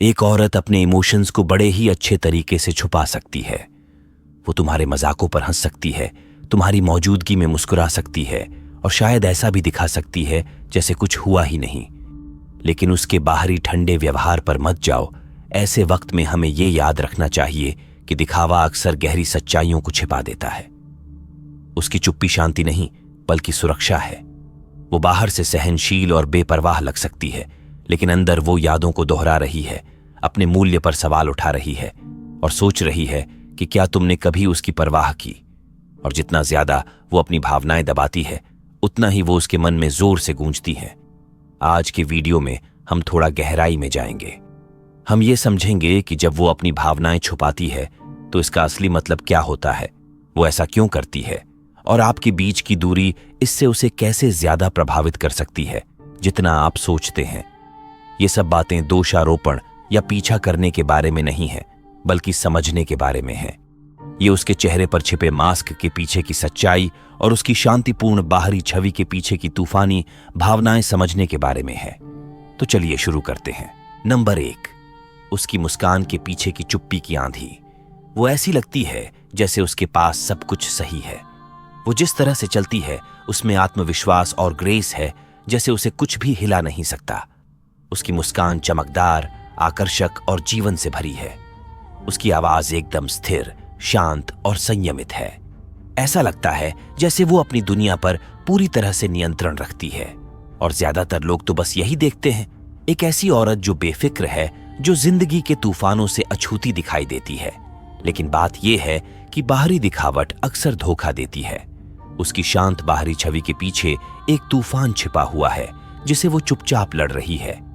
एक औरत अपने इमोशंस को बड़े ही अच्छे तरीके से छुपा सकती है। वो तुम्हारे मजाकों पर हंस सकती है, तुम्हारी मौजूदगी में मुस्कुरा सकती है और शायद ऐसा भी दिखा सकती है जैसे कुछ हुआ ही नहीं। लेकिन उसके बाहरी ठंडे व्यवहार पर मत जाओ। ऐसे वक्त में हमें ये याद रखना चाहिए कि दिखावा अक्सर गहरी सच्चाइयों को छिपा देता है। उसकी चुप्पी शांति नहीं बल्कि सुरक्षा है। वो बाहर से सहनशील और बेपरवाह लग सकती है, लेकिन अंदर वो यादों को दोहरा रही है, अपने मूल्य पर सवाल उठा रही है और सोच रही है कि क्या तुमने कभी उसकी परवाह की। और जितना ज्यादा वो अपनी भावनाएं दबाती है, उतना ही वो उसके मन में जोर से गूंजती हैं। आज के वीडियो में हम थोड़ा गहराई में जाएंगे। हम ये समझेंगे कि जब वो अपनी भावनाएं छुपाती है तो इसका असली मतलब क्या होता है, वो ऐसा क्यों करती है और आपके बीच की दूरी इससे उसे कैसे ज्यादा प्रभावित कर सकती है जितना आप सोचते हैं। ये सब बातें दोषारोपण या पीछा करने के बारे में नहीं है, बल्कि समझने के बारे में है। ये उसके चेहरे पर छिपे मास्क के पीछे की सच्चाई और उसकी शांतिपूर्ण बाहरी छवि के पीछे की तूफानी भावनाएं समझने के बारे में है। तो चलिए शुरू करते हैं। नंबर 1, उसकी मुस्कान के पीछे की चुप्पी की आंधी। वो ऐसी लगती है जैसे उसके पास सब कुछ सही है। वो जिस तरह से चलती है उसमें आत्मविश्वास और ग्रेस है, जैसे उसे कुछ भी हिला नहीं सकता। उसकी मुस्कान चमकदार, आकर्षक और जीवन से भरी है। उसकी आवाज एकदम स्थिर, शांत और संयमित है। ऐसा लगता है जैसे वो अपनी दुनिया पर पूरी तरह से नियंत्रण रखती है। और ज्यादातर लोग तो बस यही देखते हैं, एक ऐसी औरत जो बेफिक्र है, जो जिंदगी के तूफानों से अछूती दिखाई देती है। लेकिन बात यह है कि बाहरी दिखावट अक्सर धोखा देती है। उसकी शांत बाहरी छवि के पीछे एक तूफान छिपा हुआ है जिसे वो चुपचाप लड़ रही है।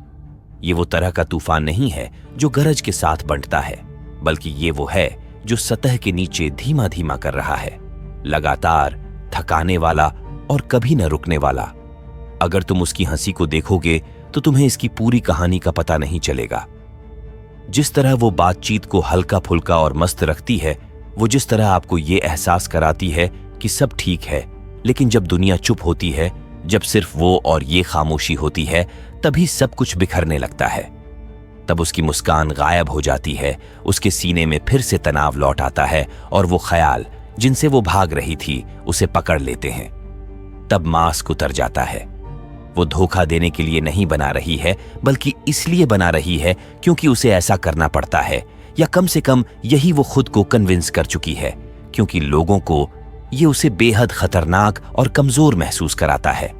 ये वो तरह का तूफान नहीं है जो गरज के साथ बंटता है, बल्कि ये वो है जो सतह के नीचे धीमा धीमा कर रहा है, लगातार, थकाने वाला और कभी न रुकने वाला। अगर तुम उसकी हंसी को देखोगे तो तुम्हें इसकी पूरी कहानी का पता नहीं चलेगा। जिस तरह वो बातचीत को हल्का फुल्का और मस्त रखती है, वो जिस तरह आपको ये एहसास कराती है कि सब ठीक है, लेकिन जब दुनिया चुप होती है, जब सिर्फ वो और ये खामोशी होती है, तभी सब कुछ बिखरने लगता है। तब उसकी मुस्कान गायब हो जाती है, उसके सीने में फिर से तनाव लौट आता है और वो ख्याल जिनसे वो भाग रही थी उसे पकड़ लेते हैं। तब मास्क उतर जाता है। वो धोखा देने के लिए नहीं बना रही है, बल्कि इसलिए बना रही है क्योंकि उसे ऐसा करना पड़ता है, या कम से कम यही वो खुद को कन्विंस कर चुकी है, क्योंकि लोगों को ये उसे बेहद खतरनाक और कमजोर महसूस कराता है।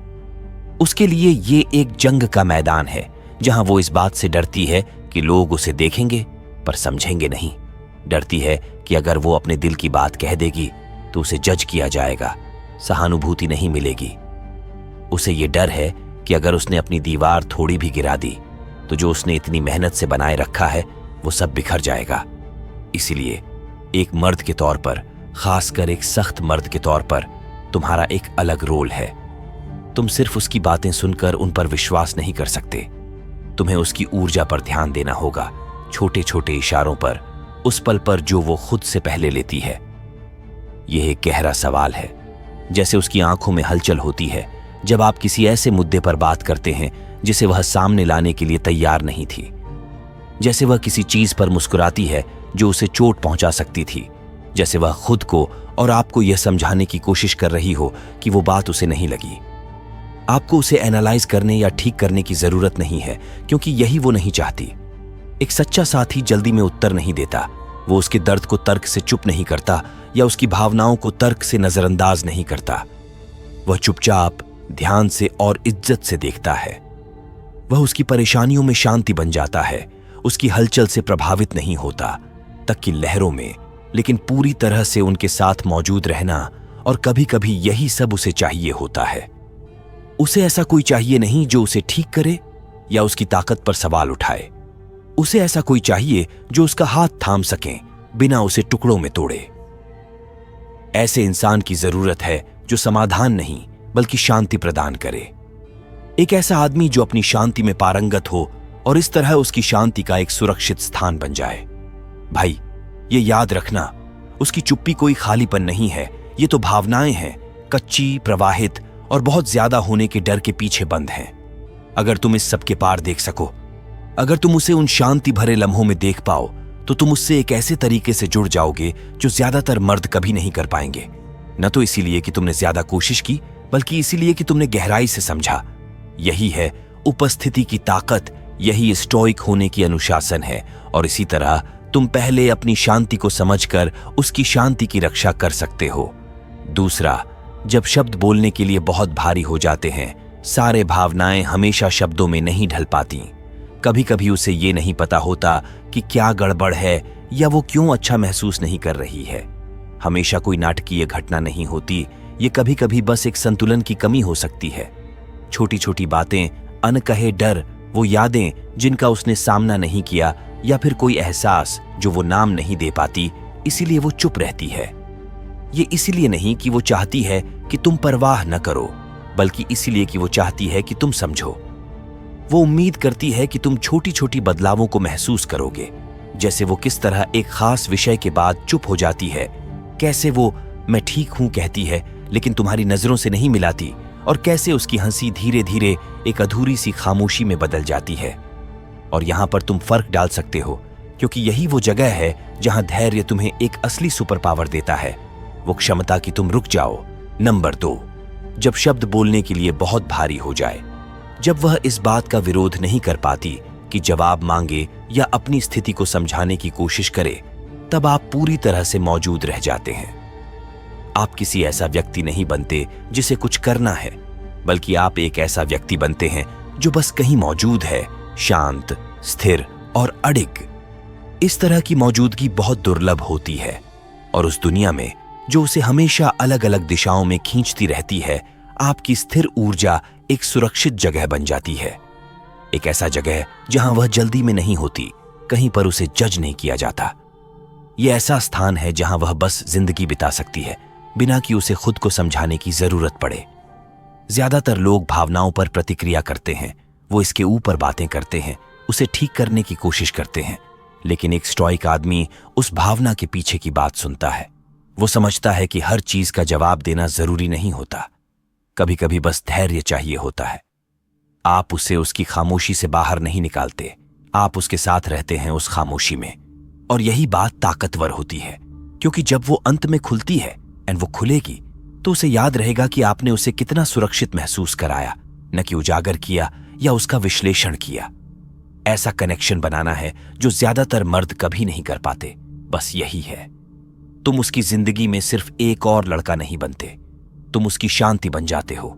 उसके लिए ये एक जंग का मैदान है जहां वो इस बात से डरती है कि लोग उसे देखेंगे पर समझेंगे नहीं। डरती है कि अगर वो अपने दिल की बात कह देगी तो उसे जज किया जाएगा, सहानुभूति नहीं मिलेगी। उसे ये डर है कि अगर उसने अपनी दीवार थोड़ी भी गिरा दी तो जो उसने इतनी मेहनत से बनाए रखा है वो सब बिखर जाएगा। इसीलिए एक मर्द के तौर पर, खासकर एक सख्त मर्द के तौर पर, तुम्हारा एक अलग रोल है। तुम सिर्फ उसकी बातें सुनकर उन पर विश्वास नहीं कर सकते। तुम्हें उसकी ऊर्जा पर ध्यान देना होगा, छोटे छोटे इशारों पर, उस पल पर जो वो खुद से पहले लेती है। यह एक गहरा सवाल है, जैसे उसकी आंखों में हलचल होती है जब आप किसी ऐसे मुद्दे पर बात करते हैं जिसे वह सामने लाने के लिए तैयार नहीं थी। जैसे वह किसी चीज पर मुस्कुराती है जो उसे चोट पहुंचा सकती थी। जैसे वह खुद को और आपको यह समझाने की कोशिश कर रही हो कि वो बात उसे नहीं लगी। आपको उसे एनालाइज करने या ठीक करने की जरूरत नहीं है, क्योंकि यही वो नहीं चाहती। एक सच्चा साथी जल्दी में उत्तर नहीं देता। वो उसके दर्द को तर्क से चुप नहीं करता या उसकी भावनाओं को तर्क से नजरअंदाज नहीं करता। वह चुपचाप, ध्यान से और इज्जत से देखता है। वह उसकी परेशानियों में शांति बन जाता है, उसकी हलचल से प्रभावित नहीं होता, तक की लहरों में, लेकिन पूरी तरह से उनके साथ मौजूद रहना। और कभी कभी यही सब उसे चाहिए होता है। उसे ऐसा कोई चाहिए नहीं जो उसे ठीक करे या उसकी ताकत पर सवाल उठाए। उसे ऐसा कोई चाहिए जो उसका हाथ थाम सके बिना उसे टुकड़ों में तोड़े। ऐसे इंसान की जरूरत है जो समाधान नहीं बल्कि शांति प्रदान करे। एक ऐसा आदमी जो अपनी शांति में पारंगत हो और इस तरह उसकी शांति का एक सुरक्षित स्थान बन जाए। भाई, ये याद रखना, उसकी चुप्पी कोई खालीपन नहीं है। ये तो भावनाएं हैं, कच्ची, प्रवाहित और बहुत ज्यादा होने के डर के पीछे बंद हैं। अगर तुम इस सब के पार देख सको अगर तुम उसे उन शांति भरे लम्हों में देख पाओ तो तुम उससे एक ऐसे तरीके से जुड़ जाओगे जो ज्यादातर मर्द कभी नहीं कर पाएंगे। न तो इसीलिए कि तुमने ज्यादा कोशिश की, बल्कि इसीलिए कि तुमने गहराई से समझा। यही है उपस्थिति की ताकत, यही स्टोइक होने की अनुशासन है। और इसी तरह तुम पहले अपनी शांति को समझकर उसकी शांति की रक्षा कर सकते हो। दूसरा, जब शब्द बोलने के लिए बहुत भारी हो जाते हैं, सारे भावनाएं हमेशा शब्दों में नहीं ढल पाती। कभी कभी उसे ये नहीं पता होता कि क्या गड़बड़ है या वो क्यों अच्छा महसूस नहीं कर रही है। हमेशा कोई नाटकीय घटना नहीं होती, ये कभी कभी बस एक संतुलन की कमी हो सकती है। छोटी छोटी बातें, अनकहे डर, वो यादें जिनका उसने सामना नहीं किया, या फिर कोई एहसास जो वो नाम नहीं दे पाती, इसीलिए वो चुप रहती है। ये इसलिए नहीं कि वो चाहती है कि तुम परवाह न करो, बल्कि इसलिए कि वो चाहती है कि तुम समझो। वो उम्मीद करती है कि तुम छोटी छोटी बदलावों को महसूस करोगे, जैसे वो किस तरह एक खास विषय के बाद चुप हो जाती है, कैसे वो मैं ठीक हूं कहती है लेकिन तुम्हारी नजरों से नहीं मिलाती, और कैसे उसकी हंसी धीरे धीरे एक अधूरी सी खामोशी में बदल जाती है। और यहां पर तुम फर्क डाल सकते हो, क्योंकि यही वो जगह है जहां धैर्य तुम्हें एक असली सुपर पावर देता है, वो क्षमता कि तुम रुक जाओ। नंबर 2, जब शब्द बोलने के लिए बहुत भारी हो जाए, जब वह इस बात का विरोध नहीं कर पाती कि जवाब मांगे या अपनी स्थिति को समझाने की कोशिश करे, तब आप पूरी तरह से मौजूद रह जाते हैं। आप किसी ऐसा व्यक्ति नहीं बनते जिसे कुछ करना है, बल्कि आप एक ऐसा व्यक्ति बनते हैं जो बस कहीं मौजूद है, शांत, स्थिर और अडिग। इस तरह की मौजूदगी बहुत दुर्लभ होती है, और उस दुनिया में जो उसे हमेशा अलग अलग दिशाओं में खींचती रहती है, आपकी स्थिर ऊर्जा एक सुरक्षित जगह बन जाती है। एक ऐसा जगह जहां वह जल्दी में नहीं होती, कहीं पर उसे जज नहीं किया जाता। यह ऐसा स्थान है जहां वह बस जिंदगी बिता सकती है, बिना कि उसे खुद को समझाने की जरूरत पड़े। ज्यादातर लोग भावनाओं पर प्रतिक्रिया करते हैं, वो इसके ऊपर बातें करते हैं, उसे ठीक करने की कोशिश करते हैं, लेकिन एक स्टोइक आदमी उस भावना के पीछे की बात सुनता है। वो समझता है कि हर चीज का जवाब देना जरूरी नहीं होता, कभी कभी बस धैर्य चाहिए होता है। आप उसे उसकी खामोशी से बाहर नहीं निकालते, आप उसके साथ रहते हैं उस खामोशी में। और यही बात ताकतवर होती है, क्योंकि जब वो अंत में खुलती है एंड वो खुलेगी, तो उसे याद रहेगा कि आपने उसे कितना सुरक्षित महसूस कराया, न कि उजागर किया या उसका विश्लेषण किया। ऐसा कनेक्शन बनाना है जो ज्यादातर मर्द कभी नहीं कर पाते। बस यही है, तुम उसकी जिंदगी में सिर्फ एक और लड़का नहीं बनते, तुम उसकी शांति बन जाते हो।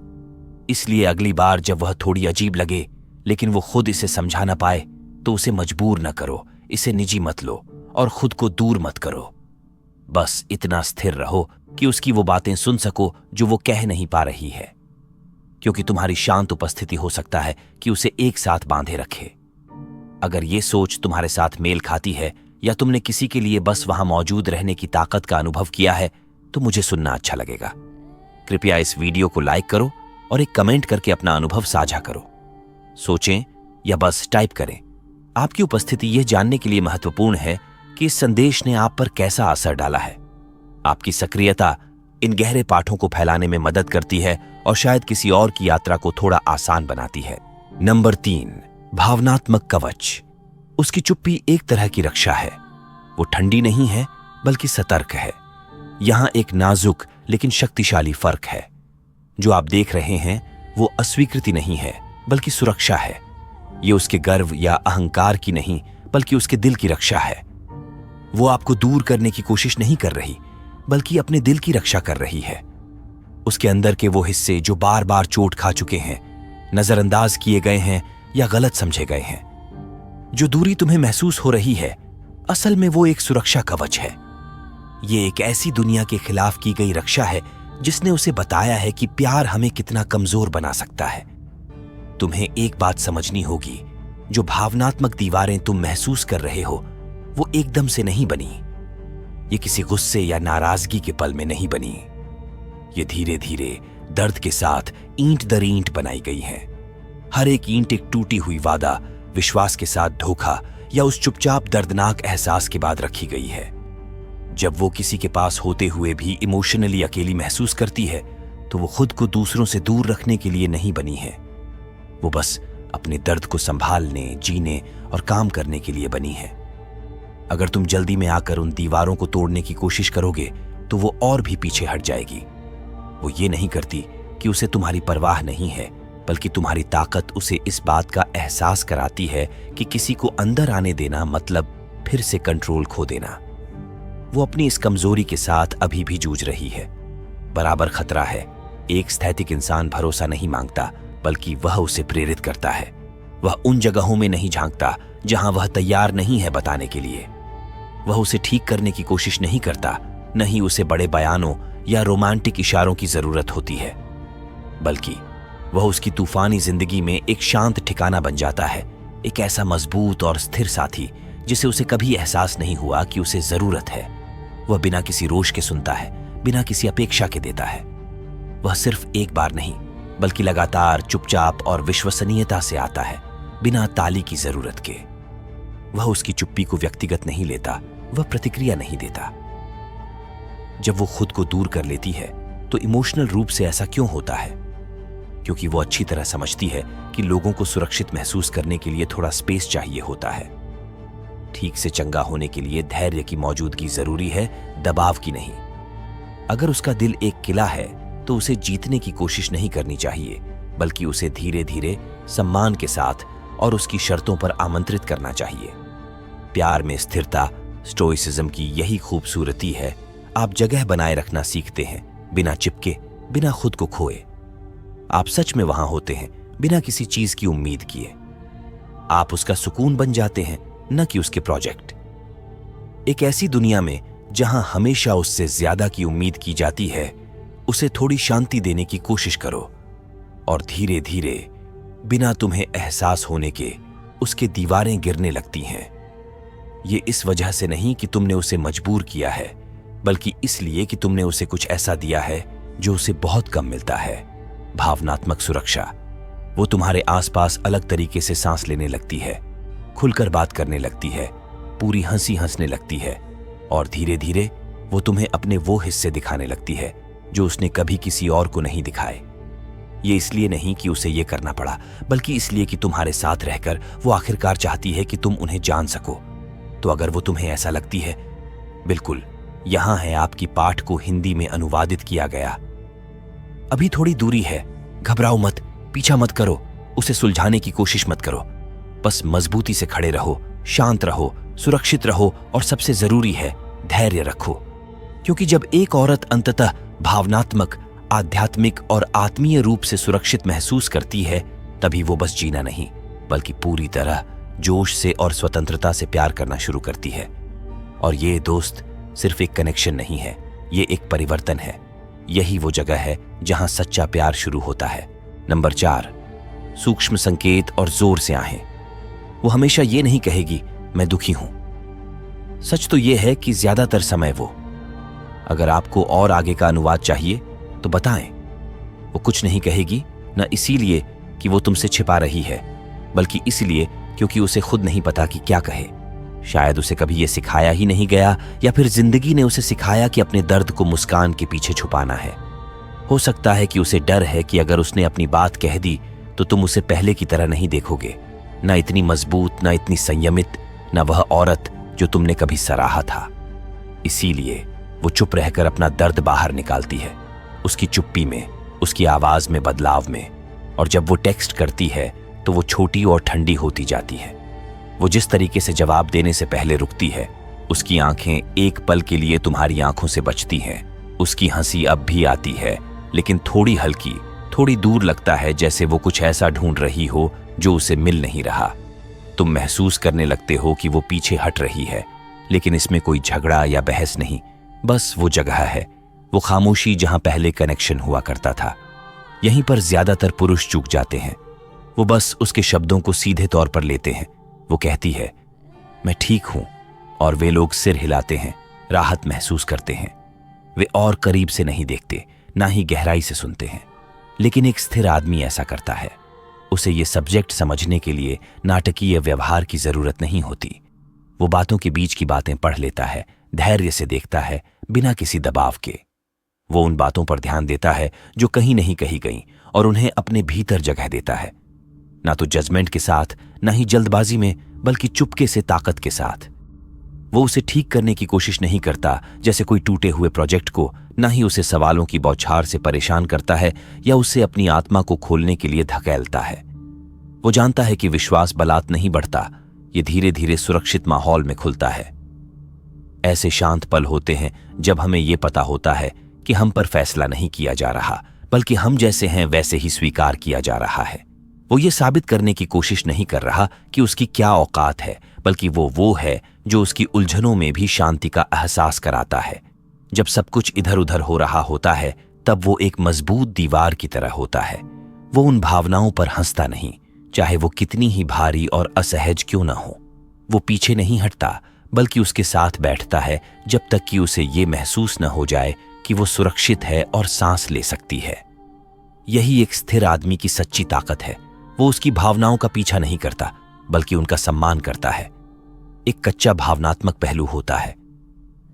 इसलिए अगली बार जब वह थोड़ी अजीब लगे, लेकिन वो खुद इसे समझा ना पाए, तो उसे मजबूर न करो, इसे निजी मत लो और खुद को दूर मत करो। बस इतना स्थिर रहो कि उसकी वो बातें सुन सको जो वो कह नहीं पा रही है, क्योंकि तुम्हारी शांत उपस्थिति हो सकता है कि उसे एक साथ बांधे रखे। अगर ये सोच तुम्हारे साथ मेल खाती है, या तुमने किसी के लिए बस वहां मौजूद रहने की ताकत का अनुभव किया है, तो मुझे सुनना अच्छा लगेगा। कृपया इस वीडियो को लाइक करो और एक कमेंट करके अपना अनुभव साझा करो। सोचें या बस टाइप करें। आपकी उपस्थिति यह जानने के लिए महत्वपूर्ण है कि इस संदेश ने आप पर कैसा असर डाला है। आपकी सक्रियता इन गहरे पाठों को फैलाने में मदद करती है और शायद किसी और की यात्रा को थोड़ा आसान बनाती है। नंबर 3, भावनात्मक कवच। उसकी चुप्पी एक तरह की रक्षा है। वो ठंडी नहीं है, बल्कि सतर्क है। यहां एक नाजुक लेकिन शक्तिशाली फर्क है। जो आप देख रहे हैं वो अस्वीकृति नहीं है, बल्कि सुरक्षा है। ये उसके गर्व या अहंकार की नहीं, बल्कि उसके दिल की रक्षा है। वो आपको दूर करने की कोशिश नहीं कर रही, बल्कि अपने दिल की रक्षा कर रही है। उसके अंदर के वो हिस्से जो बार बार चोट खा चुके हैं, नजरअंदाज किए गए हैं या गलत समझे गए हैं। जो दूरी तुम्हें महसूस हो रही है, असल में वो एक सुरक्षा कवच है। ये एक ऐसी दुनिया के खिलाफ की गई रक्षा है जिसने उसे बताया है कि प्यार हमें कितना कमजोर बना सकता है। तुम्हें एक बात समझनी होगी, जो भावनात्मक दीवारें तुम महसूस कर रहे हो, वो एकदम से नहीं बनी। ये किसी गुस्से या नाराजगी के पल में नहीं बनी। ये धीरे धीरे दर्द के साथ ईंट दर ईंट बनाई गई है। हर एक ईंट एक टूटी हुई वादा, विश्वास के साथ धोखा या उस चुपचाप दर्दनाक एहसास के बाद रखी गई है। जब वो किसी के पास होते हुए भी इमोशनली अकेली महसूस करती है, तो वो खुद को दूसरों से दूर रखने के लिए नहीं बनी है। वो बस अपने दर्द को संभालने, जीने और काम करने के लिए बनी है। अगर तुम जल्दी में आकर उन दीवारों को तोड़ने की कोशिश करोगे तो वो और भी पीछे हट जाएगी। वो ये नहीं करती कि उसे तुम्हारी परवाह नहीं है, बल्कि तुम्हारी ताकत उसे इस बात का एहसास कराती है कि किसी को अंदर आने देना मतलब फिर से कंट्रोल खो देना। वो अपनी इस कमजोरी के साथ अभी भी जूझ रही है। बराबर खतरा है। एक स्थैतिक इंसान भरोसा नहीं मांगता, बल्कि वह उसे प्रेरित करता है। वह उन जगहों में नहीं झांकता जहां वह तैयार नहीं है बताने के लिए। वह उसे ठीक करने की कोशिश नहीं करता, न ही उसे बड़े बयानों या रोमांटिक इशारों की जरूरत होती है, बल्कि वह उसकी तूफानी जिंदगी में एक शांत ठिकाना बन जाता है, एक ऐसा मजबूत और स्थिर साथी जिसे उसे कभी एहसास नहीं हुआ कि उसे जरूरत है। वह बिना किसी रोष के सुनता है, बिना किसी अपेक्षा के देता है। वह सिर्फ एक बार नहीं, बल्कि लगातार चुपचाप और विश्वसनीयता से आता है, बिना ताली की जरूरत के। वह उसकी चुप्पी को व्यक्तिगत नहीं लेता, वह प्रतिक्रिया नहीं देता। जब वो खुद को दूर कर लेती है तो इमोशनल रूप से ऐसा क्यों होता है? क्योंकि वो अच्छी तरह समझती है कि लोगों को सुरक्षित महसूस करने के लिए थोड़ा स्पेस चाहिए होता है। ठीक से चंगा होने के लिए धैर्य की मौजूदगी जरूरी है, दबाव की नहीं। अगर उसका दिल एक किला है तो उसे जीतने की कोशिश नहीं करनी चाहिए, बल्कि उसे धीरे धीरे सम्मान के साथ और उसकी शर्तों पर आमंत्रित करना चाहिए। प्यार में स्थिरता, स्टोइसिज्म की यही खूबसूरती है। आप जगह बनाए रखना सीखते हैं, बिना चिपके, बिना खुद को खोए। आप सच में वहां होते हैं, बिना किसी चीज की उम्मीद किए। आप उसका सुकून बन जाते हैं, न कि उसके प्रोजेक्ट। एक ऐसी दुनिया में जहां हमेशा उससे ज्यादा की उम्मीद की जाती है, उसे थोड़ी शांति देने की कोशिश करो और धीरे धीरे, बिना तुम्हें एहसास होने के, उसके दीवारें गिरने लगती हैं। ये इस वजह से नहीं कि तुमने उसे मजबूर किया है, बल्कि इसलिए कि तुमने उसे कुछ ऐसा दिया है जो उसे बहुत कम मिलता है, भावनात्मक सुरक्षा। वो तुम्हारे आसपास अलग तरीके से सांस लेने लगती है, खुलकर बात करने लगती है, पूरी हंसी हंसने लगती है, और धीरे धीरे वो तुम्हें अपने वो हिस्से दिखाने लगती है जो उसने कभी किसी और को नहीं दिखाए। ये इसलिए नहीं कि उसे ये करना पड़ा, बल्कि इसलिए कि तुम्हारे साथ रहकर वो आखिरकार चाहती है कि तुम उन्हें जान सको। तो अगर वो तुम्हें ऐसा लगती है, बिल्कुल यहां है आपकी पाठ को हिंदी में अनुवादित किया गया। अभी थोड़ी दूरी है, घबराओ मत, पीछा मत करो, उसे सुलझाने की कोशिश मत करो। बस मजबूती से खड़े रहो, शांत रहो, सुरक्षित रहो, और सबसे जरूरी है धैर्य रखो। क्योंकि जब एक औरत अंततः भावनात्मक, आध्यात्मिक और आत्मीय रूप से सुरक्षित महसूस करती है, तभी वो बस जीना नहीं, बल्कि पूरी तरह जोश से और स्वतंत्रता से प्यार करना शुरू करती है। और ये दोस्त सिर्फ एक कनेक्शन नहीं है, ये एक परिवर्तन है। यही वो जगह है जहां सच्चा प्यार शुरू होता है। नंबर 4, सूक्ष्म संकेत और जोर से आहें। वो हमेशा ये नहीं कहेगी मैं दुखी हूं। सच तो ये है कि ज्यादातर समय वो, अगर आपको और आगे का अनुवाद चाहिए तो बताएं, वो कुछ नहीं कहेगी, न इसीलिए कि वो तुमसे छिपा रही है, बल्कि इसलिए क्योंकि उसे खुद नहीं पता कि क्या कहे। शायद उसे कभी ये सिखाया ही नहीं गया, या फिर जिंदगी ने उसे सिखाया कि अपने दर्द को मुस्कान के पीछे छुपाना है। हो सकता है कि उसे डर है कि अगर उसने अपनी बात कह दी तो तुम उसे पहले की तरह नहीं देखोगे, न इतनी मजबूत, न इतनी संयमित, न वह औरत जो तुमने कभी सराहा था। इसीलिए वो चुप रहकर अपना दर्द बाहर निकालती है, उसकी चुप्पी में, उसकी आवाज में बदलाव में। और जब वो टेक्स्ट करती है तो वो छोटी और ठंडी होती जाती है। वो जिस तरीके से जवाब देने से पहले रुकती है, उसकी आंखें एक पल के लिए तुम्हारी आंखों से बचती हैं। उसकी हंसी अब भी आती है, लेकिन थोड़ी हल्की, थोड़ी दूर। लगता है जैसे वो कुछ ऐसा ढूंढ रही हो जो उसे मिल नहीं रहा। तुम महसूस करने लगते हो कि वो पीछे हट रही है, लेकिन इसमें कोई झगड़ा या बहस नहीं, बस वो जगह है, वो खामोशी जहां पहले कनेक्शन हुआ करता था। यहीं पर ज्यादातर पुरुष चूक जाते हैं। वो बस उसके शब्दों को सीधे तौर पर लेते हैं। वो कहती है मैं ठीक हूं, और वे लोग सिर हिलाते हैं, राहत महसूस करते हैं। वे और करीब से नहीं देखते, ना ही गहराई से सुनते हैं। लेकिन एक स्थिर आदमी ऐसा करता है। उसे ये सब्जेक्ट समझने के लिए नाटकीय व्यवहार की जरूरत नहीं होती। वो बातों के बीच की बातें पढ़ लेता है, धैर्य से देखता है, बिना किसी दबाव के। वो उन बातों पर ध्यान देता है जो कहीं नहीं कही गई, और उन्हें अपने भीतर जगह देता है। ना तो जजमेंट के साथ, ना ही जल्दबाजी में, बल्कि चुपके से ताकत के साथ। वो उसे ठीक करने की कोशिश नहीं करता जैसे कोई टूटे हुए प्रोजेक्ट को, ना ही उसे सवालों की बौछार से परेशान करता है या उसे अपनी आत्मा को खोलने के लिए धकेलता है। वो जानता है कि विश्वास बलात् नहीं बढ़ता, ये धीरे धीरे सुरक्षित माहौल में खुलता है। ऐसे शांत पल होते हैं जब हमें ये पता होता है कि हम पर फैसला नहीं किया जा रहा, बल्कि हम जैसे हैं वैसे ही स्वीकार किया जा रहा है। वो ये साबित करने की कोशिश नहीं कर रहा कि उसकी क्या औकात है, बल्कि वो है जो उसकी उलझनों में भी शांति का एहसास कराता है। जब सब कुछ इधर उधर हो रहा होता है, तब वो एक मजबूत दीवार की तरह होता है। वो उन भावनाओं पर हंसता नहीं, चाहे वो कितनी ही भारी और असहज क्यों न हो। वो पीछे नहीं हटता, बल्कि उसके साथ बैठता है जब तक कि उसे ये महसूस न हो जाए कि वो सुरक्षित है और सांस ले सकती है। यही एक स्थिर आदमी की सच्ची ताकत है। वो उसकी भावनाओं का पीछा नहीं करता, बल्कि उनका सम्मान करता है। एक कच्चा भावनात्मक पहलू होता है।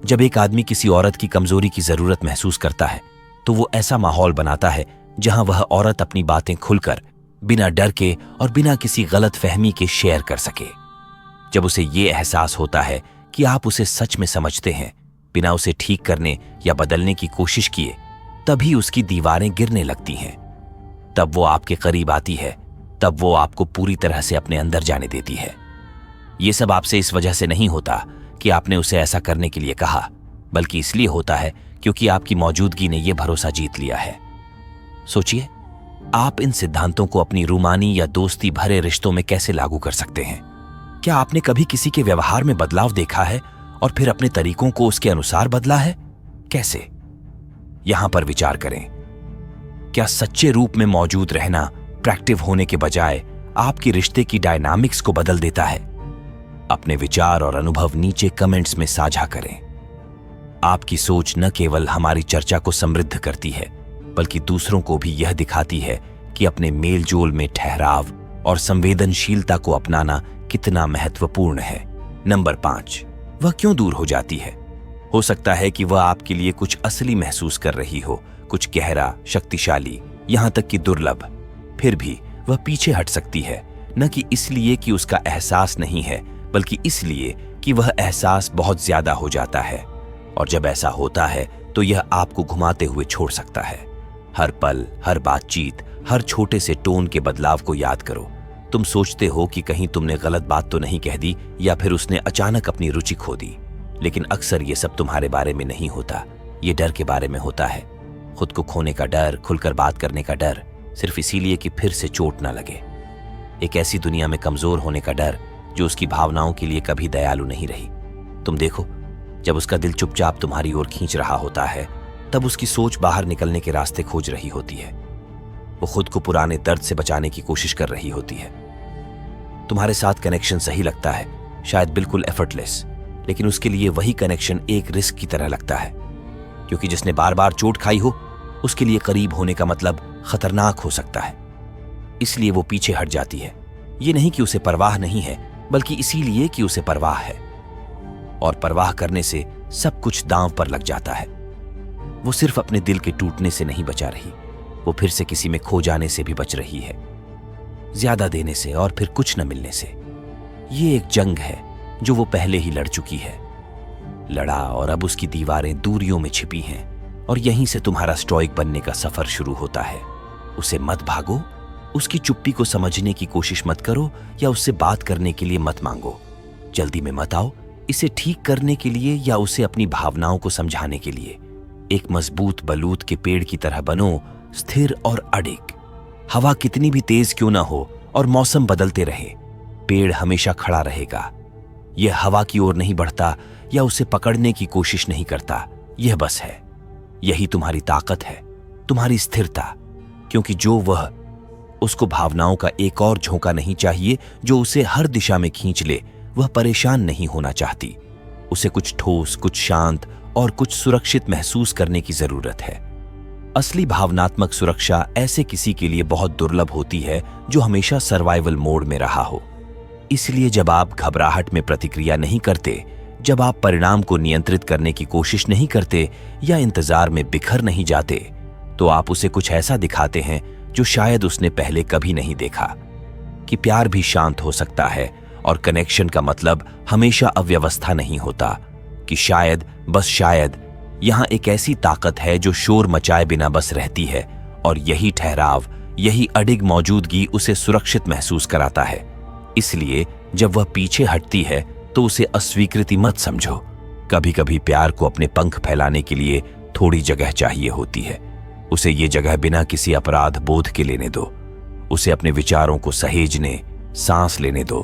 जब एक आदमी किसी औरत की कमजोरी की जरूरत महसूस करता है, तो वो ऐसा माहौल बनाता है जहां वह औरत अपनी बातें खुलकर, बिना डर के और बिना किसी गलत फहमी के शेयर कर सके। जब उसे ये एहसास होता है कि आप उसे सच में समझते हैं, बिना उसे ठीक करने या बदलने की कोशिश किए, तभी उसकी दीवारें गिरने लगती हैं। तब वो आपके करीब आती है, तब वो आपको पूरी तरह से अपने अंदर जाने देती है। ये सब आपसे इस वजह से नहीं होता कि आपने उसे ऐसा करने के लिए कहा, बल्कि इसलिए होता है क्योंकि आपकी मौजूदगी ने यह भरोसा जीत लिया है। सोचिए, आप इन सिद्धांतों को अपनी रूमानी या दोस्ती भरे रिश्तों में कैसे लागू कर सकते हैं? क्या आपने कभी किसी के व्यवहार में बदलाव देखा है और फिर अपने तरीकों को उसके अनुसार बदला है? कैसे? यहां पर विचार करें। क्या सच्चे रूप में मौजूद रहना अट्रैक्टिव होने के बजाय आपके रिश्ते की डायनामिक्स को बदल देता है? अपने विचार और अनुभव नीचे कमेंट्स में साझा करें। आपकी सोच न केवल हमारी चर्चा को समृद्ध करती है, बल्कि दूसरों को भी यह दिखाती है कि अपने मेलजोल में ठहराव और संवेदनशीलता को अपनाना कितना महत्वपूर्ण है। नंबर 5, वह क्यों दूर हो जाती है? हो सकता है कि वह आपके लिए कुछ असली महसूस कर रही हो, कुछ गहरा, शक्तिशाली, यहां तक कि दुर्लभ। फिर भी वह पीछे हट सकती है, न कि इसलिए कि उसका एहसास नहीं है, बल्कि इसलिए कि वह एहसास बहुत ज्यादा हो जाता है। और जब ऐसा होता है तो यह आपको घुमाते हुए छोड़ सकता है। हर पल, हर बातचीत, हर छोटे से टोन के बदलाव को याद करो। तुम सोचते हो कि कहीं तुमने गलत बात तो नहीं कह दी, या फिर उसने अचानक अपनी रुचि खो दी। लेकिन अक्सर ये सब तुम्हारे बारे में नहीं होता, ये डर के बारे में होता है। खुद को खोने का डर, खुलकर बात करने का डर, सिर्फ इसीलिए कि फिर से चोट ना लगे। एक ऐसी दुनिया में कमजोर होने का डर जो उसकी भावनाओं के लिए कभी दयालु नहीं रही। तुम देखो, जब उसका दिल चुपचाप तुम्हारी ओर खींच रहा होता है, तब उसकी सोच बाहर निकलने के रास्ते खोज रही होती है। वो खुद को पुराने दर्द से बचाने की कोशिश कर रही होती है। तुम्हारे साथ कनेक्शन सही लगता है, शायद बिल्कुल एफर्टलेस, लेकिन उसके लिए वही कनेक्शन एक रिस्क की तरह लगता है, क्योंकि जिसने बार बार चोट खाई हो, उसके लिए करीब होने का मतलब खतरनाक हो सकता है। इसलिए वो पीछे हट जाती है। ये नहीं कि उसे परवाह नहीं है, बल्कि इसीलिए कि उसे परवाह है। और परवाह करने से सब कुछ दांव पर लग जाता है। वो सिर्फ अपने दिल के टूटने से नहीं बचा रही, वो फिर से किसी में खो जाने से भी बच रही है, ज्यादा देने से और फिर कुछ न मिलने से। ये एक जंग है जो वो पहले ही लड़ चुकी है। लड़ा और अब उसकी दीवारें दूरियों में छिपी हैं, और यहीं से तुम्हारा स्टोइक बनने का सफर शुरू होता है। उसे मत भागो, उसकी चुप्पी को समझने की कोशिश मत करो या उससे बात करने के लिए मत मांगो। जल्दी में मत आओ इसे ठीक करने के लिए या उसे अपनी भावनाओं को समझाने के लिए। एक मजबूत बलूत के पेड़ की तरह बनो, स्थिर और अडिग। हवा कितनी भी तेज क्यों ना हो और मौसम बदलते रहे, पेड़ हमेशा खड़ा रहेगा। यह हवा की ओर नहीं बढ़ता या उसे पकड़ने की कोशिश नहीं करता। यह बस है। यही तुम्हारी ताकत है, तुम्हारी स्थिरता। क्योंकि जो वह, उसको भावनाओं का एक और झोंका नहीं चाहिए जो उसे हर दिशा में खींच ले। वह परेशान नहीं होना चाहती। उसे कुछ ठोस, कुछ शांत और कुछ सुरक्षित महसूस करने की जरूरत है। असली भावनात्मक सुरक्षा ऐसे किसी के लिए बहुत दुर्लभ होती है जो हमेशा सर्वाइवल मोड में रहा हो। इसलिए जब आप घबराहट में प्रतिक्रिया नहीं करते, जब आप परिणाम को नियंत्रित करने की कोशिश नहीं करते या इंतजार में बिखर नहीं जाते, तो आप उसे कुछ ऐसा दिखाते हैं जो शायद उसने पहले कभी नहीं देखा। कि प्यार भी शांत हो सकता है और कनेक्शन का मतलब हमेशा अव्यवस्था नहीं होता, कि शायद, बस शायद, यहां एक ऐसी ताकत है जो शोर मचाए बिना बस रहती है और यही ठहराव, यही अडिग मौजूदगी उसे सुरक्षित महसूस कराता है। इसलिए जब वह पीछे हटती है तो उसे अस्वीकृति मत समझो। कभी कभी प्यार को अपने पंख फैलाने के लिए थोड़ी जगह चाहिए होती है। उसे ये जगह बिना किसी अपराध बोध के लेने दो। उसे अपने विचारों को सहेजने, सांस लेने दो,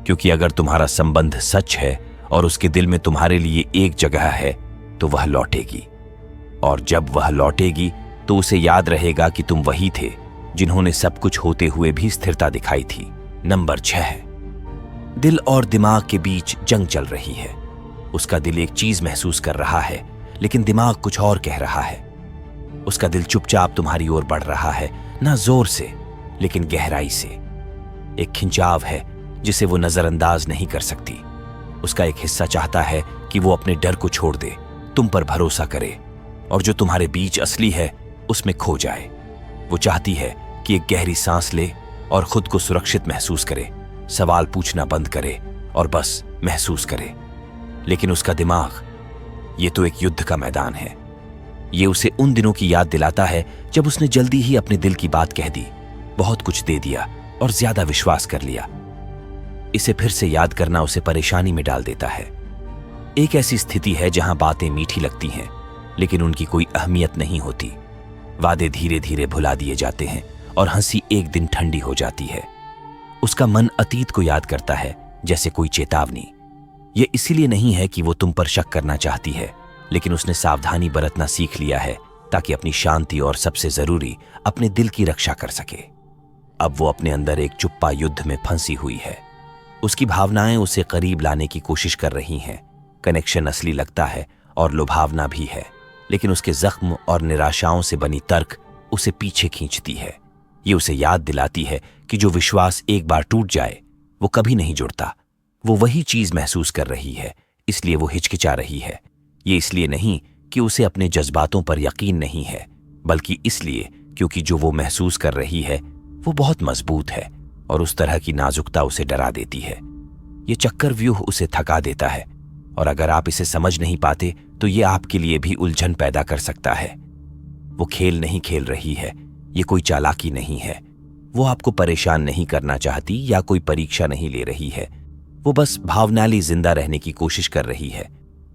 क्योंकि अगर तुम्हारा संबंध सच है और उसके दिल में तुम्हारे लिए एक जगह है तो वह लौटेगी। और जब वह लौटेगी तो उसे याद रहेगा कि तुम वही थे जिन्होंने सब कुछ होते हुए भी स्थिरता दिखाई थी। नंबर 6, दिल और दिमाग के बीच जंग चल रही है। उसका दिल एक चीज महसूस कर रहा है लेकिन दिमाग कुछ और कह रहा है। उसका दिल चुपचाप तुम्हारी ओर बढ़ रहा है, ना जोर से लेकिन गहराई से। एक खिंचाव है जिसे वो नजरअंदाज नहीं कर सकती। उसका एक हिस्सा चाहता है कि वो अपने डर को छोड़ दे, तुम पर भरोसा करे और जो तुम्हारे बीच असली है उसमें खो जाए। वो चाहती है कि एक गहरी सांस ले और खुद को सुरक्षित महसूस करे, सवाल पूछना बंद करे और बस महसूस करे। लेकिन उसका दिमाग, ये तो एक युद्ध का मैदान है। ये उसे उन दिनों की याद दिलाता है जब उसने जल्दी ही अपने दिल की बात कह दी, बहुत कुछ दे दिया और ज्यादा विश्वास कर लिया। इसे फिर से याद करना उसे परेशानी में डाल देता है। एक ऐसी स्थिति है जहां बातें मीठी लगती हैं लेकिन उनकी कोई अहमियत नहीं होती। वादे धीरे धीरे भुला दिए जाते हैं और हंसी एक दिन ठंडी हो जाती है। उसका मन अतीत को याद करता है जैसे कोई चेतावनी। यह इसीलिए नहीं है कि वो तुम पर शक करना चाहती है, लेकिन उसने सावधानी बरतना सीख लिया है ताकि अपनी शांति और सबसे जरूरी अपने दिल की रक्षा कर सके। अब वो अपने अंदर एक चुप्पा युद्ध में फंसी हुई है। उसकी भावनाएं उसे करीब लाने की कोशिश कर रही हैं। कनेक्शन असली लगता है और लुभावना भी है, लेकिन उसके जख्म और निराशाओं से बनी तर्क उसे पीछे खींचती है। ये उसे याद दिलाती है कि जो विश्वास एक बार टूट जाए वो कभी नहीं जुड़ता। वो वही चीज महसूस कर रही है, इसलिए वो हिचकिचा रही है। ये इसलिए नहीं कि उसे अपने जज्बातों पर यकीन नहीं है, बल्कि इसलिए क्योंकि जो वो महसूस कर रही है वो बहुत मजबूत है और उस तरह की नाजुकता उसे डरा देती है। ये चक्कर व्यूह उसे थका देता है और अगर आप इसे समझ नहीं पाते तो ये आपके लिए भी उलझन पैदा कर सकता है। वो खेल नहीं खेल रही है, ये कोई चालाकी नहीं है। वो आपको परेशान नहीं करना चाहती या कोई परीक्षा नहीं ले रही है। वो बस भावनाली जिंदा रहने की कोशिश कर रही है।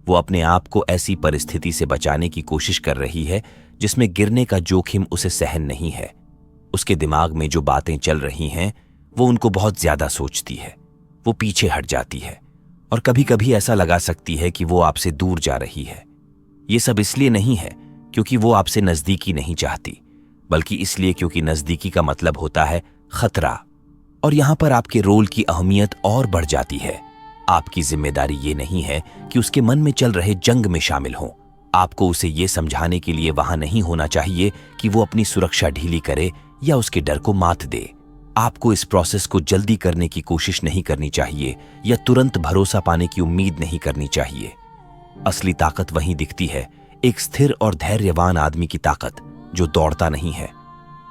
वो अपने आप को ऐसी परिस्थिति से बचाने की कोशिश कर रही है जिसमें गिरने का जोखिम उसे सहन नहीं है। उसके दिमाग में जो बातें चल रही हैं वो उनको बहुत ज्यादा सोचती है। वो पीछे हट जाती है और कभी कभी ऐसा लगा सकती है कि वो आपसे दूर जा रही है। ये सब इसलिए नहीं है क्योंकि वो आपसे नजदीकी नहीं चाहती, बल्कि इसलिए क्योंकि नजदीकी का मतलब होता है खतरा। और यहां पर आपके रोल की अहमियत और बढ़ जाती है। आपकी जिम्मेदारी ये नहीं है कि उसके मन में चल रहे जंग में शामिल हों। आपको उसे ये समझाने के लिए वहां नहीं होना चाहिए कि वो अपनी सुरक्षा ढीली करे या उसके डर को मात दे। आपको इस प्रोसेस को जल्दी करने की कोशिश नहीं करनी चाहिए या तुरंत भरोसा पाने की उम्मीद नहीं करनी चाहिए। असली ताकत वहीं दिखती है, एक स्थिर और धैर्यवान आदमी की ताकत जो दौड़ता नहीं है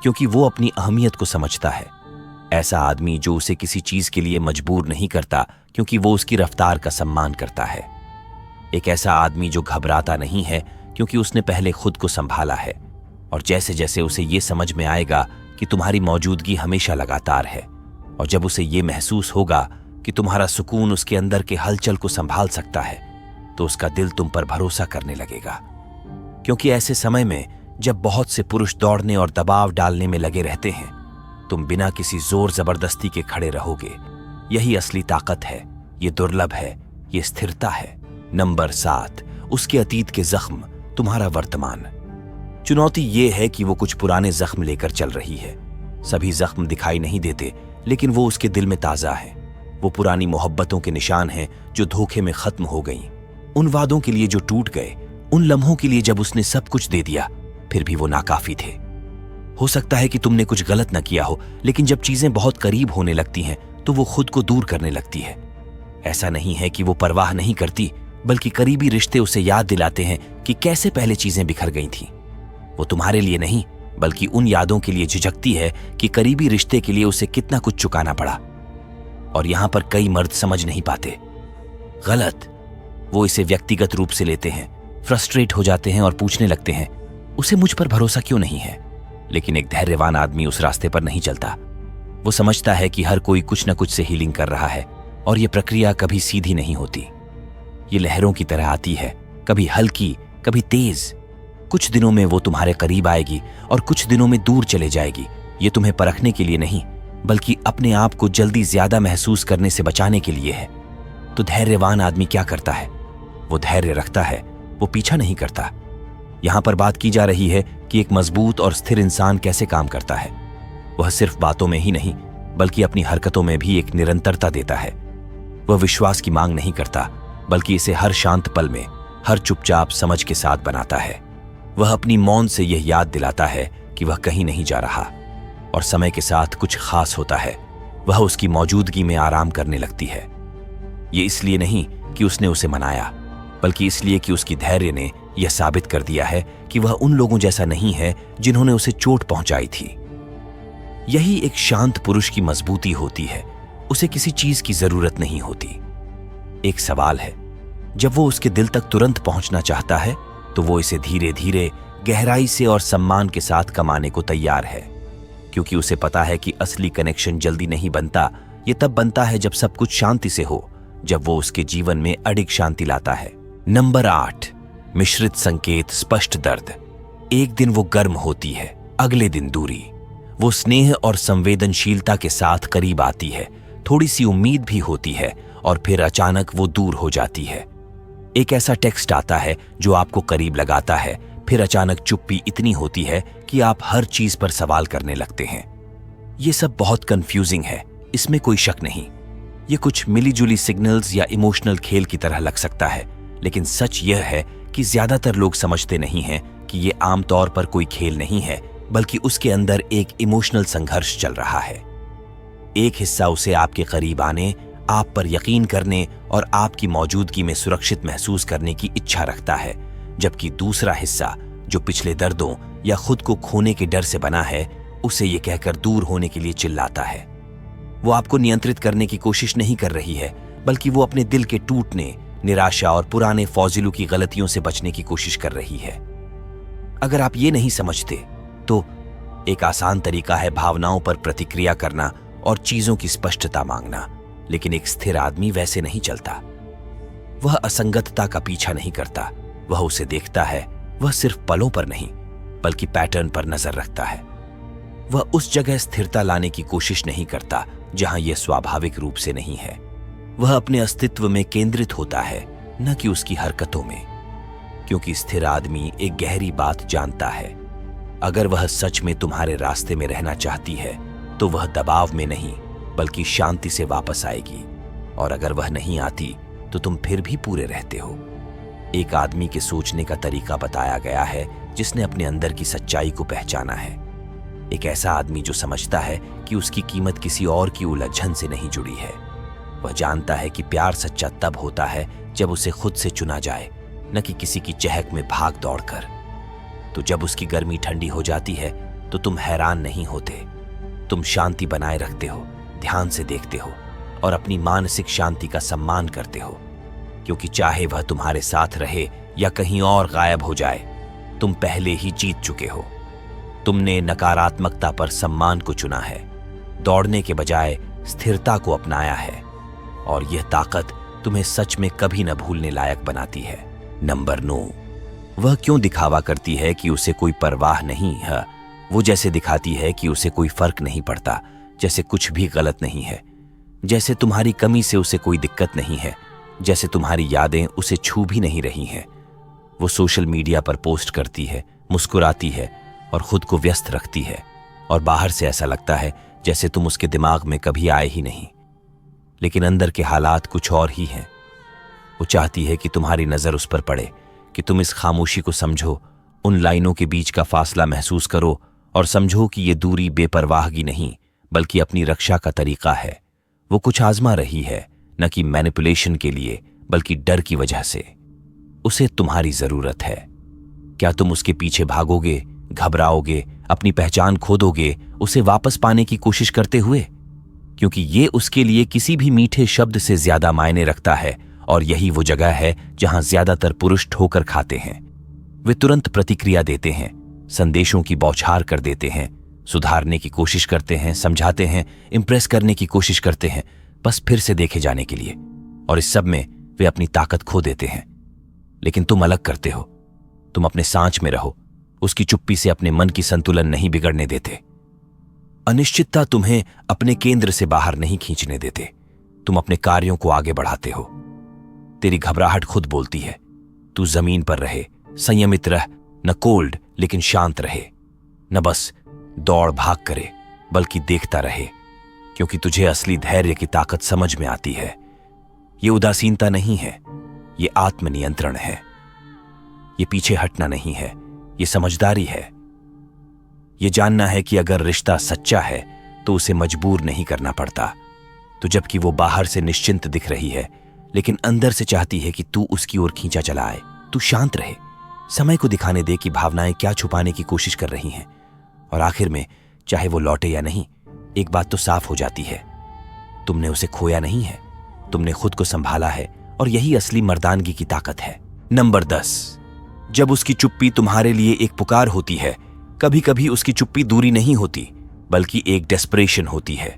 क्योंकि वो अपनी अहमियत को समझता है। ऐसा आदमी जो उसे किसी चीज के लिए मजबूर नहीं करता क्योंकि वो उसकी रफ्तार का सम्मान करता है। एक ऐसा आदमी जो घबराता नहीं है क्योंकि उसने पहले खुद को संभाला है। और जैसे जैसे उसे ये समझ में आएगा कि तुम्हारी मौजूदगी हमेशा लगातार है, और जब उसे ये महसूस होगा कि तुम्हारा सुकून उसके अंदर के हलचल को संभाल सकता है, तो उसका दिल तुम पर भरोसा करने लगेगा। क्योंकि ऐसे समय में जब बहुत से पुरुष दौड़ने और दबाव डालने में लगे रहते हैं, तुम बिना किसी जोर जबरदस्ती के खड़े रहोगे। यही असली ताकत है, ये दुर्लभ है, ये स्थिरता है। नंबर 7, उसके अतीत के जख्म, तुम्हारा वर्तमान। चुनौती ये है कि वो कुछ पुराने जख्म लेकर चल रही है। सभी जख्म दिखाई नहीं देते, लेकिन वो उसके दिल में ताजा है। वो पुरानी मोहब्बतों के निशान हैं जो धोखे में खत्म हो गईं, उन वादों के लिए जो टूट गए, उन लम्हों के लिए जब उसने सब कुछ दे दिया फिर भी वो नाकाफी थे। हो सकता है कि तुमने कुछ गलत न किया हो, लेकिन जब चीजें बहुत करीब होने लगती हैं तो वो खुद को दूर करने लगती है। ऐसा नहीं है कि वो परवाह नहीं करती, बल्कि करीबी रिश्ते उसे याद दिलाते हैं कि कैसे पहले चीजें बिखर गई थीं। वो तुम्हारे लिए नहीं, बल्कि उन यादों के लिए झिझकती है कि करीबी रिश्ते के लिए उसे कितना कुछ चुकाना पड़ा। और यहां पर कई मर्द समझ नहीं पाते। गलत। वो इसे व्यक्तिगत रूप से लेते हैं, फ्रस्ट्रेट हो जाते हैं और पूछने लगते हैं, उसे मुझ पर भरोसा क्यों नहीं है? लेकिन एक धैर्यवान आदमी उस रास्ते पर नहीं चलता। वो समझता है कि हर कोई कुछ न कुछ से हीलिंग कर रहा है और ये प्रक्रिया कभी सीधी नहीं होती। ये लहरों की तरह आती है, कभी हल्की, कभी तेज। कुछ दिनों में वो तुम्हारे करीब आएगी और कुछ दिनों में दूर चले जाएगी। ये तुम्हें परखने के लिए नहीं, बल्कि अपने आप को जल्दी ज्यादा महसूस करने से बचाने के लिए है। तो धैर्यवान आदमी क्या करता है? वो धैर्य रखता है, वो पीछा नहीं करता। यहां पर बात की जा रही है कि एक मजबूत और स्थिर इंसान कैसे काम करता है। वह सिर्फ बातों में ही नहीं, बल्कि अपनी हरकतों में भी एक निरंतरता देता है। वह विश्वास की मांग नहीं करता, बल्कि इसे हर शांत पल में, हर चुपचाप समझ के साथ बनाता है। वह अपनी मौन से यह याद दिलाता है कि वह कहीं नहीं जा रहा। और समय के साथ कुछ खास होता है, वह उसकी मौजूदगी में आराम करने लगती है। ये इसलिए नहीं कि उसने उसे मनाया, बल्कि इसलिए कि उसकी धैर्य ने यह साबित कर दिया है कि वह उन लोगों जैसा नहीं है जिन्होंने उसे चोट पहुंचाई थी। यही एक शांत पुरुष की मजबूती होती है। उसे किसी चीज की जरूरत नहीं होती। एक सवाल है, जब वो उसके दिल तक तुरंत पहुंचना चाहता है, तो वो इसे धीरे धीरे, गहराई से और सम्मान के साथ कमाने को तैयार है। क्योंकि उसे पता है कि असली कनेक्शन जल्दी नहीं बनता। ये तब बनता है जब सब कुछ शांति से हो, जब वो उसके जीवन में अडिग शांति लाता है। नंबर 8, मिश्रित संकेत, स्पष्ट दर्द। एक दिन वो गर्म होती है, अगले दिन दूरी। वो स्नेह और संवेदनशीलता के साथ करीब आती है, थोड़ी सी उम्मीद भी होती है, और फिर अचानक वो दूर हो जाती है। एक ऐसा टेक्स्ट आता है जो आपको करीब लगाता है, फिर अचानक चुप्पी इतनी होती है कि आप हर चीज पर सवाल करने लगते हैं। ये सब बहुत कंफ्यूजिंग है, इसमें कोई शक नहीं। ये कुछ मिलीजुली सिग्नल्स या इमोशनल खेल की तरह लग सकता है, लेकिन सच यह है कि ज्यादातर लोग समझते नहीं हैं कि ये आमतौर पर कोई खेल नहीं है, बल्कि उसके अंदर एक इमोशनल संघर्ष चल रहा है। एक हिस्सा उसे आपके करीब आने, आप पर यकीन करने और आपकी मौजूदगी में सुरक्षित महसूस करने की इच्छा रखता है, जबकि दूसरा हिस्सा, जो पिछले दर्दों या खुद को खोने के डर से बना है, उसे ये कहकर दूर होने के लिए चिल्लाता है। वो आपको नियंत्रित करने की कोशिश नहीं कर रही है, बल्कि वो अपने दिल के टूटने, निराशा और पुराने फौजिलों की गलतियों से बचने की कोशिश कर रही है। अगर आप ये नहीं समझते, तो एक आसान तरीका है भावनाओं पर प्रतिक्रिया करना और चीजों की स्पष्टता मांगना। लेकिन एक स्थिर आदमी वैसे नहीं चलता। वह असंगतता का पीछा नहीं करता, वह उसे देखता है। वह सिर्फ पलों पर नहीं, बल्कि पैटर्न पर नजर रखता है। वह उस जगह स्थिरता लाने की कोशिश नहीं करता जहां यह स्वाभाविक रूप से नहीं है। वह अपने अस्तित्व में केंद्रित होता है, न कि उसकी हरकतों में। क्योंकि स्थिर आदमी एक गहरी बात जानता है, अगर वह सच में तुम्हारे रास्ते में रहना चाहती है, तो वह दबाव में नहीं, बल्कि शांति से वापस आएगी। और अगर वह नहीं आती, तो तुम फिर भी पूरे रहते हो। एक आदमी के सोचने का तरीका बताया गया है जिसने अपने अंदर की सच्चाई को पहचाना है। एक ऐसा आदमी जो समझता है कि उसकी कीमत किसी और की उलझन से नहीं जुड़ी है। वह जानता है कि प्यार सच्चा तब होता है जब उसे खुद से चुना जाए, न कि किसी की चहक में भाग दौड़ कर। तो जब उसकी गर्मी ठंडी हो जाती है, तो तुम हैरान नहीं होते। तुम शांति बनाए रखते हो, ध्यान से देखते हो और अपनी मानसिक शांति का सम्मान करते हो। क्योंकि चाहे वह तुम्हारे साथ रहे या कहीं और गायब हो जाए, तुम पहले ही जीत चुके हो। तुमने नकारात्मकता पर सम्मान को चुना है, दौड़ने के बजाय स्थिरता को अपनाया है, और यह ताकत तुम्हें सच में कभी न भूलने लायक बनाती है। नंबर 9, वह क्यों दिखावा करती है कि उसे कोई परवाह नहीं है। वो जैसे दिखाती है कि उसे कोई फर्क नहीं पड़ता, जैसे कुछ भी गलत नहीं है, जैसे तुम्हारी कमी से उसे कोई दिक्कत नहीं है, जैसे तुम्हारी यादें उसे छू भी नहीं रही हैं। वो सोशल मीडिया पर पोस्ट करती है, मुस्कुराती है और खुद को व्यस्त रखती है, और बाहर से ऐसा लगता है जैसे तुम उसके दिमाग में कभी आए ही नहीं। लेकिन अंदर के हालात कुछ और ही हैं। वो चाहती है कि तुम्हारी नजर उस पर पड़े, कि तुम इस खामोशी को समझो, उन लाइनों के बीच का फासला महसूस करो और समझो कि ये दूरी बेपरवाहगी नहीं, बल्कि अपनी रक्षा का तरीका है। वो कुछ आजमा रही है, न कि मैनिपुलेशन के लिए, बल्कि डर की वजह से। उसे तुम्हारी जरूरत है। क्या तुम उसके पीछे भागोगे, घबराओगे अपनी पहचान खो दोगे उसे वापस पाने की कोशिश करते हुए, क्योंकि ये उसके लिए किसी भी मीठे शब्द से ज्यादा मायने रखता है। और यही वो जगह है जहां ज्यादातर पुरुष ठोकर खाते हैं। वे तुरंत प्रतिक्रिया देते हैं, संदेशों की बौछार कर देते हैं, सुधारने की कोशिश करते हैं, समझाते हैं, इंप्रेस करने की कोशिश करते हैं, बस फिर से देखे जाने के लिए। और इस सब में वे अपनी ताकत खो देते हैं। लेकिन तुम अलग करते हो। तुम अपने सांच में रहो, उसकी चुप्पी से अपने मन की संतुलन नहीं बिगड़ने देते। अनिश्चितता तुम्हें अपने केंद्र से बाहर नहीं खींचने देते। तुम अपने कार्यों को आगे बढ़ाते हो। तेरी घबराहट खुद बोलती है, तू जमीन पर रहे, संयमित रह, न कोल्ड लेकिन शांत रहे, न बस दौड़ भाग करे बल्कि देखता रहे, क्योंकि तुझे असली धैर्य की ताकत समझ में आती है। ये उदासीनता नहीं है, ये आत्मनियंत्रण है। ये पीछे हटना नहीं है, ये समझदारी है। ये जानना है कि अगर रिश्ता सच्चा है तो उसे मजबूर नहीं करना पड़ता। तो जबकि वो बाहर से निश्चिंत दिख रही है लेकिन अंदर से चाहती है कि तू उसकी ओर खींचा चला आए, तू शांत रहे, समय को दिखाने दे कि भावनाएं क्या छुपाने की कोशिश कर रही हैं। और आखिर में चाहे वो लौटे या नहीं, एक बात तो साफ हो जाती है, तुमने उसे खोया नहीं है, तुमने खुद को संभाला है। और यही असली मर्दानगी की ताकत है। नंबर 10, जब उसकी चुप्पी तुम्हारे लिए एक पुकार होती है, कभी कभी उसकी चुप्पी दूरी नहीं होती बल्कि एक डेस्परेशन होती है।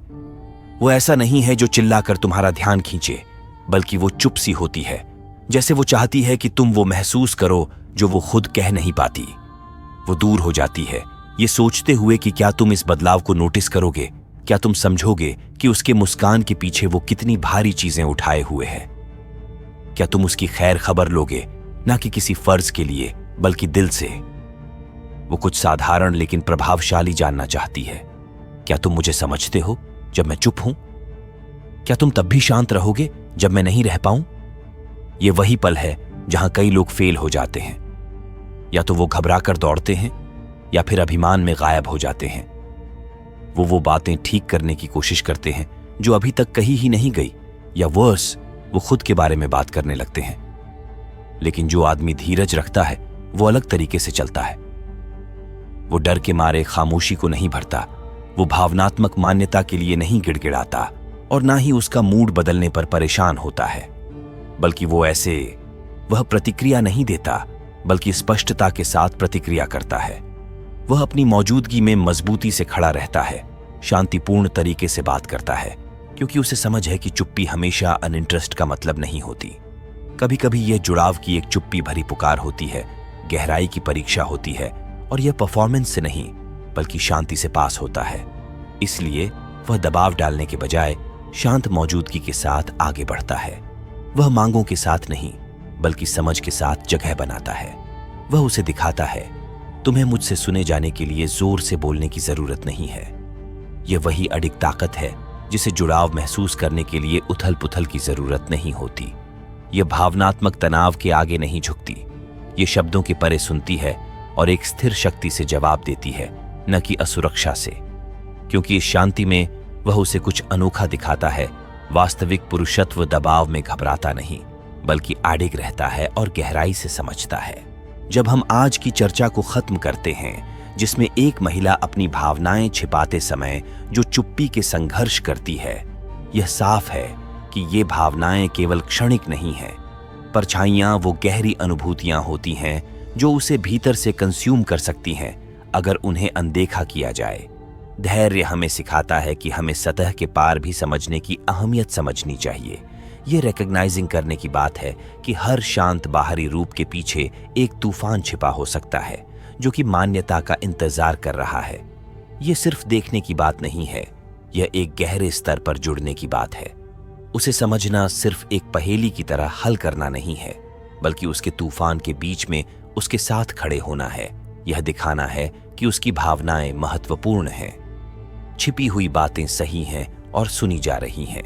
वो ऐसा नहीं है जो चिल्लाकर तुम्हारा ध्यान खींचे, बल्कि वो चुप सी होती है, जैसे वो चाहती है कि तुम वो महसूस करो जो वो खुद कह नहीं पाती। वो दूर हो जाती है ये सोचते हुए कि क्या तुम इस बदलाव को नोटिस करोगे, क्या तुम समझोगे कि उसके मुस्कान के पीछे वो कितनी भारी चीजें उठाए हुए है। क्या तुम उसकी खैर खबर लोगे, ना कि किसी फर्ज के लिए बल्कि दिल से। वो कुछ साधारण लेकिन प्रभावशाली जानना चाहती है। क्या तुम मुझे समझते हो जब मैं चुप हूं? क्या तुम तब भी शांत रहोगे जब मैं नहीं रह पाऊं? ये वही पल है जहां कई लोग फेल हो जाते हैं। या तो वो घबरा कर दौड़ते हैं या फिर अभिमान में गायब हो जाते हैं। वो बातें ठीक करने की कोशिश करते हैं जो अभी तक कही ही नहीं गई, या वर्स, वो खुद के बारे में बात करने लगते हैं। लेकिन जो आदमी धीरज रखता है वो अलग तरीके से चलता है। वो डर के मारे खामोशी को नहीं भरता, वो भावनात्मक मान्यता के लिए नहीं गिड़गिड़ाता, और ना ही उसका मूड बदलने पर परेशान होता है, बल्कि वह प्रतिक्रिया नहीं देता बल्कि स्पष्टता के साथ प्रतिक्रिया करता है। वह अपनी मौजूदगी में मजबूती से खड़ा रहता है, शांतिपूर्ण तरीके से बात करता है, क्योंकि उसे समझ है कि चुप्पी हमेशा अनइंटरेस्ट का मतलब नहीं होती। कभी कभी यह जुड़ाव की एक चुप्पी भरी पुकार होती है, गहराई की परीक्षा होती है, और यह परफॉर्मेंस से नहीं बल्कि शांति से पास होता है। इसलिए वह दबाव डालने के बजाय शांत मौजूदगी के साथ आगे बढ़ता है। वह मांगों के साथ नहीं बल्कि समझ के साथ जगह बनाता है। वह उसे दिखाता है, तुम्हें मुझसे सुने जाने के लिए जोर से बोलने की जरूरत नहीं है। यह वही अडिग ताकत है जिसे जुड़ाव महसूस करने के लिए उथल पुथल की जरूरत नहीं होती। यह भावनात्मक तनाव के आगे नहीं झुकती, ये शब्दों के परे सुनती है और एक स्थिर शक्ति से जवाब देती है, न कि असुरक्षा से। क्योंकि इस शांति में वह उसे कुछ अनोखा दिखाता है। वास्तविक पुरुषत्व दबाव में घबराता नहीं बल्कि अडिग रहता है और गहराई से समझता है। जब हम आज की चर्चा को खत्म करते हैं, जिसमें एक महिला अपनी भावनाएं छिपाते समय जो चुप्पी के संघर्ष करती है, यह साफ है कि ये भावनाएं केवल क्षणिक नहीं हैं। परछाइयां वो गहरी अनुभूतियां होती हैं जो उसे भीतर से कंज्यूम कर सकती हैं अगर उन्हें अनदेखा किया जाए। धैर्य हमें सिखाता है कि हमें सतह के पार भी समझने की अहमियत समझनी चाहिए। ये रिकॉग्नाइजिंग करने की बात है कि हर शांत बाहरी रूप के पीछे एक तूफान छिपा हो सकता है जो कि मान्यता का इंतजार कर रहा है। ये सिर्फ देखने की बात नहीं है, यह एक गहरे स्तर पर जुड़ने की बात है। उसे समझना सिर्फ एक पहेली की तरह हल करना नहीं है, बल्कि उसके तूफान के बीच में उसके साथ खड़े होना है। यह दिखाना है कि उसकी भावनाएं महत्वपूर्ण हैं, छिपी हुई बातें सही हैं और सुनी जा रही हैं।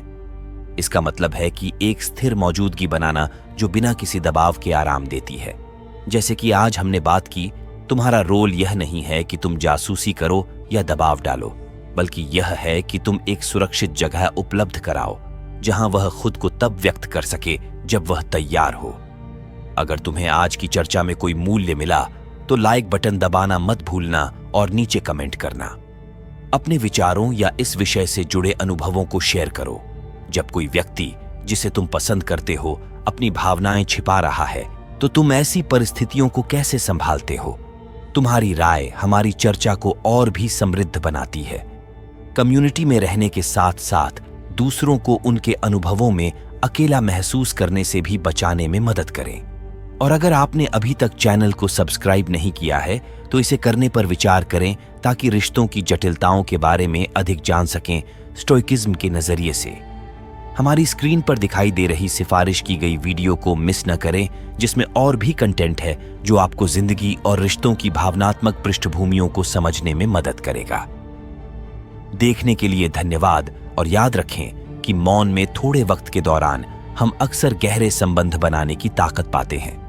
इसका मतलब है कि एक स्थिर मौजूदगी बनाना जो बिना किसी दबाव के आराम देती है। जैसे कि आज हमने बात की, तुम्हारा रोल यह नहीं है कि तुम जासूसी करो या दबाव डालो, बल्कि यह है कि तुम एक सुरक्षित जगह उपलब्ध कराओ जहां वह खुद को तब व्यक्त कर सके जब वह तैयार हो। अगर तुम्हें आज की चर्चा में कोई मूल्य मिला तो लाइक बटन दबाना मत भूलना और नीचे कमेंट करना। अपने विचारों या इस विषय से जुड़े अनुभवों को शेयर करो। जब कोई व्यक्ति जिसे तुम पसंद करते हो अपनी भावनाएं छिपा रहा है, तो तुम ऐसी परिस्थितियों को कैसे संभालते हो? तुम्हारी राय हमारी चर्चा को और भी समृद्ध बनाती है। कम्युनिटी में रहने के साथ साथ दूसरों को उनके अनुभवों में अकेला महसूस करने से भी बचाने में मदद करें। और अगर आपने अभी तक चैनल को सब्सक्राइब नहीं किया है तो इसे करने पर विचार करें, ताकि रिश्तों की जटिलताओं के बारे में अधिक जान सकें स्टोइकिज्म के नजरिए से। हमारी स्क्रीन पर दिखाई दे रही सिफारिश की गई वीडियो को मिस न करें, जिसमें और भी कंटेंट है जो आपको जिंदगी और रिश्तों की भावनात्मक पृष्ठभूमियों को समझने में मदद करेगा। देखने के लिए धन्यवाद, और याद रखें कि मौन में थोड़े वक्त के दौरान हम अक्सर गहरे संबंध बनाने की ताकत पाते हैं।